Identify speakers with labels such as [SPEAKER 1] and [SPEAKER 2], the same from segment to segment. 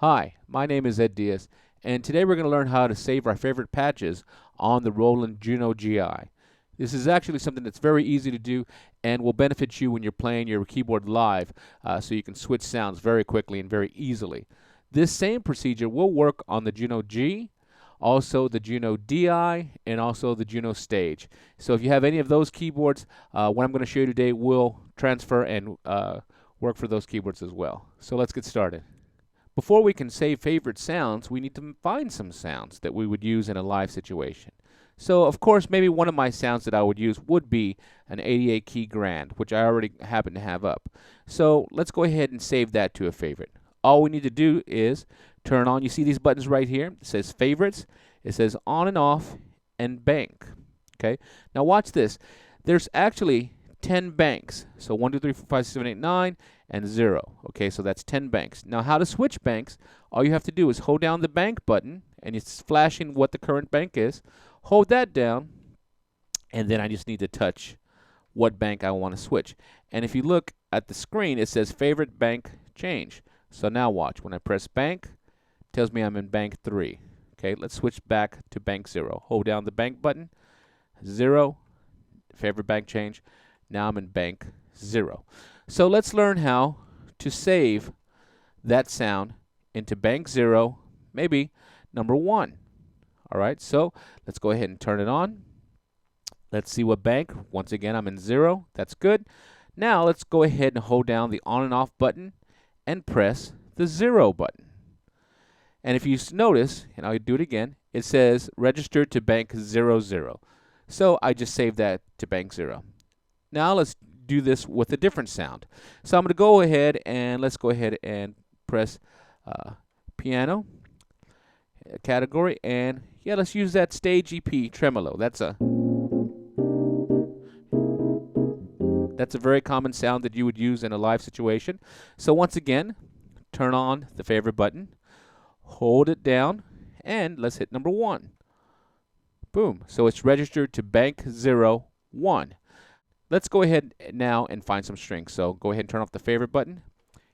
[SPEAKER 1] Hi, my name is Ed Diaz, and today we're going to learn how to save our favorite patches on the Roland Juno Gi. This is actually something that's very easy to do and will benefit you when you're playing your keyboard live, so you can switch sounds very quickly and very easily. This same procedure will work on the Juno G, also the Juno Di, and also the Juno Stage. So if you have any of those keyboards, what I'm going to show you today will transfer and work for those keyboards as well. So let's get started. Before we can save favorite sounds, we need to find some sounds that we would use in a live situation. So, of course, maybe one of my sounds that I would use would be an 88 key grand, which I already happen to have up. So, let's go ahead and save that to a favorite. All we need to do is turn on, you see these buttons right here? It says favorites, it says on and off, and bank. Okay, now watch this. There's actually 10 banks. So 1, 2, 3, 4, 5, 6, 7, 8, 9, and 0. Okay, so that's 10 banks. Now how to switch banks, all you have to do is hold down the bank button, and it's flashing what the current bank is. Hold that down, and then I just need to touch what bank I want to switch. And if you look at the screen, it says favorite bank change. So now watch. When I press bank, it tells me I'm in bank 3. Okay, let's switch back to bank 0. Hold down the bank button, 0, favorite bank change. Now I'm in bank 0. So let's learn how to save that sound into bank 0, maybe number 1. All right, so let's go ahead and turn it on. Let's see what bank. Once again, I'm in 0. That's good. Now let's go ahead and hold down the on and off button and press the 0 button. And if you notice, and I'll do it again, it says register to bank 00. So I just saved that to bank 0. Now let's do this with a different sound. So I'm going to go ahead and let's go ahead and press piano category, and yeah, let's use that stage EP tremolo. That's a very common sound that you would use in a live situation. So once again, turn on the favorite button, hold it down, and let's hit number 1. Boom. So it's registered to bank 01. Let's go ahead now and find some strings. So go ahead and turn off the favorite button,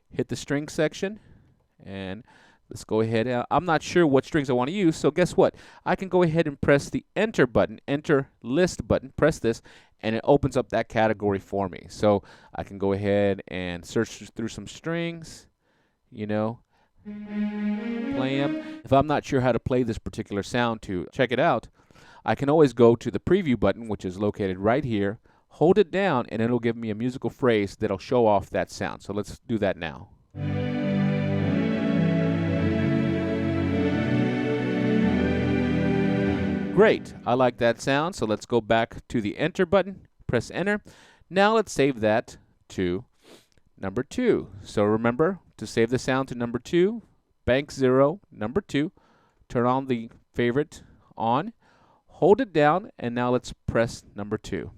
[SPEAKER 1] hit the string section, and let's go ahead. I'm not sure what strings I want to use, so guess what? I can go ahead and press the enter button, enter list button, press this, and it opens up that category for me. So I can go ahead and search through some strings, you know, play them. If I'm not sure how to play this particular sound to check it out, I can always go to the preview button, which is located right here, hold it down, and it'll give me a musical phrase that'll show off that sound. So let's do that now. Great, I like that sound, so let's go back to the enter button, press enter. Now let's save that to number 2. So remember, to save the sound to number 2, bank 0, number 2, turn on the favorite on, hold it down, and now let's press number 2.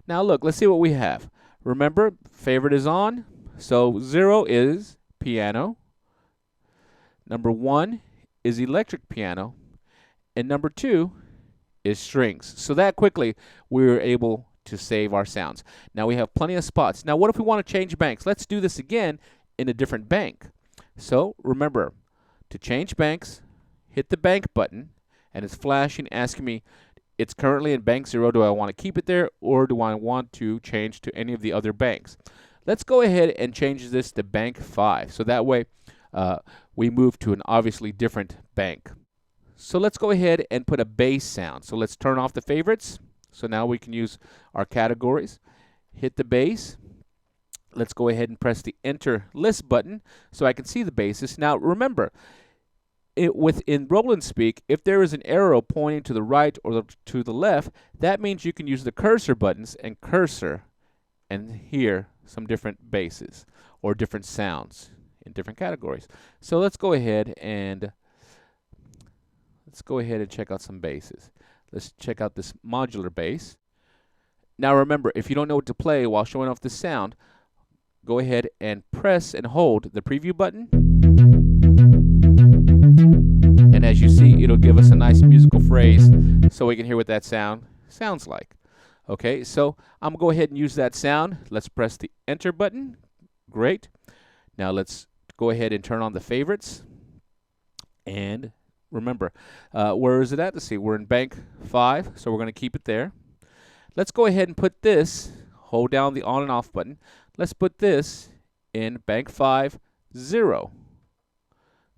[SPEAKER 1] Now look, let's see what we have. Remember, favorite is on, so 0 is piano, number 1 is electric piano, and number 2 is strings. So that quickly we were able to save our sounds. Now we have plenty of spots. Now what if we want to change banks? Let's do this again in a different bank. So remember, to change banks, hit the bank button, and it's flashing, asking me, it's currently in bank 0. Do I want to keep it there, or do I want to change to any of the other banks? Let's go ahead and change this to bank 5. So that way we move to an obviously different bank. So let's go ahead and put a bass sound. So let's turn off the favorites. So now we can use our categories. Hit the bass. Let's go ahead and press the enter list button so I can see the basses. Now remember, in Roland speak, if there is an arrow pointing to the right or to the left, that means you can use the cursor buttons and cursor and hear some different basses or different sounds in different categories. So let's go ahead and check out some basses. Let's check out this modular bass. Now remember, if you don't know what to play while showing off the sound, go ahead and press and hold the preview button. And as you see, it'll give us a nice musical phrase so we can hear what that sound sounds like. Okay, so I'm going to go ahead and use that sound. Let's press the enter button. Great. Now let's go ahead and turn on the favorites. And remember, where is it at? Let's see, we're in bank 5, so we're going to keep it there. Let's go ahead and put this, hold down the on and off button. Let's put this in bank 5, 0.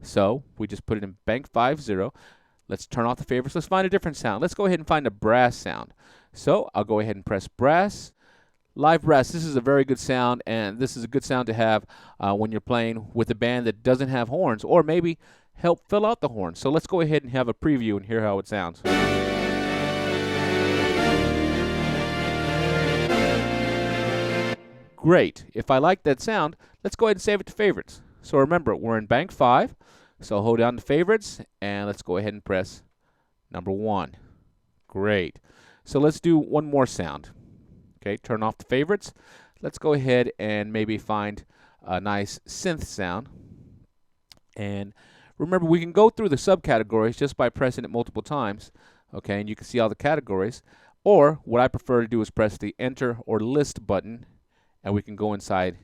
[SPEAKER 1] So we just put it in bank 5, 0. Let's turn off the favorites. Let's find a different sound. Let's go ahead and find a brass sound. So I'll go ahead and press brass. Live brass, this is a very good sound, and this is a good sound to have when you're playing with a band that doesn't have horns, or maybe help fill out the horns. So let's go ahead and have a preview and hear how it sounds. Great. If I like that sound, let's go ahead and save it to favorites. So remember, we're in bank 5, so hold down the favorites, and let's go ahead and press number 1. Great. So let's do one more sound. Okay, turn off the favorites. Let's go ahead and maybe find a nice synth sound. And remember, we can go through the subcategories just by pressing it multiple times. Okay, and you can see all the categories. Or what I prefer to do is press the enter or list button, and we can go inside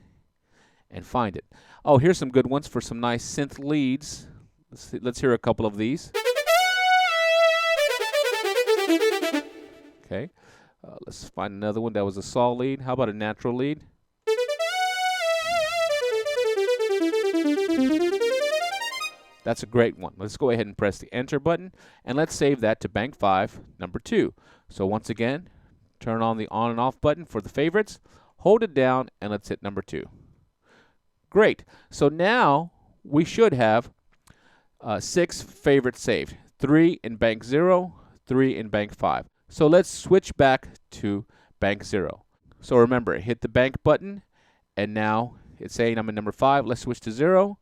[SPEAKER 1] and find it. Oh, here's some good ones for some nice synth leads. Let's hear a couple of these. Okay. Let's find another one that was a saw lead. How about a natural lead? That's a great one. Let's go ahead and press the enter button, and let's save that to bank 5, number 2. So once again, turn on the on and off button for the favorites, hold it down, and let's hit number 2. Great. So now we should have 6 favorites saved. 3 in bank 0, 3 in bank 5. So let's switch back to bank 0. So remember, hit the bank button, and now it's saying I'm in number 5. Let's switch to 0.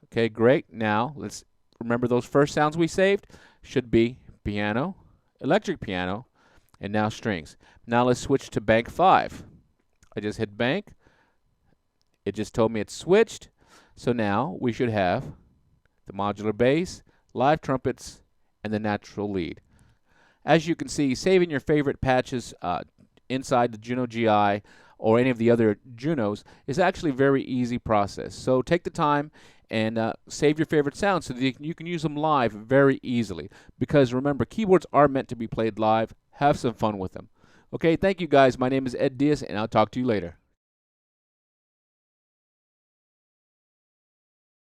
[SPEAKER 1] Okay, great. Now let's remember those first sounds we saved should be piano, electric piano, and now strings. Now let's switch to bank 5. I just hit bank. It just told me it's switched. So now we should have the modular bass, live trumpets, and the natural lead. As you can see, saving your favorite patches inside the Juno GI or any of the other Junos is actually a very easy process. So take the time and save your favorite sounds so that you can use them live very easily. Because remember, keyboards are meant to be played live. Have some fun with them. Okay, thank you guys. My name is Ed Diaz, and I'll talk to you later.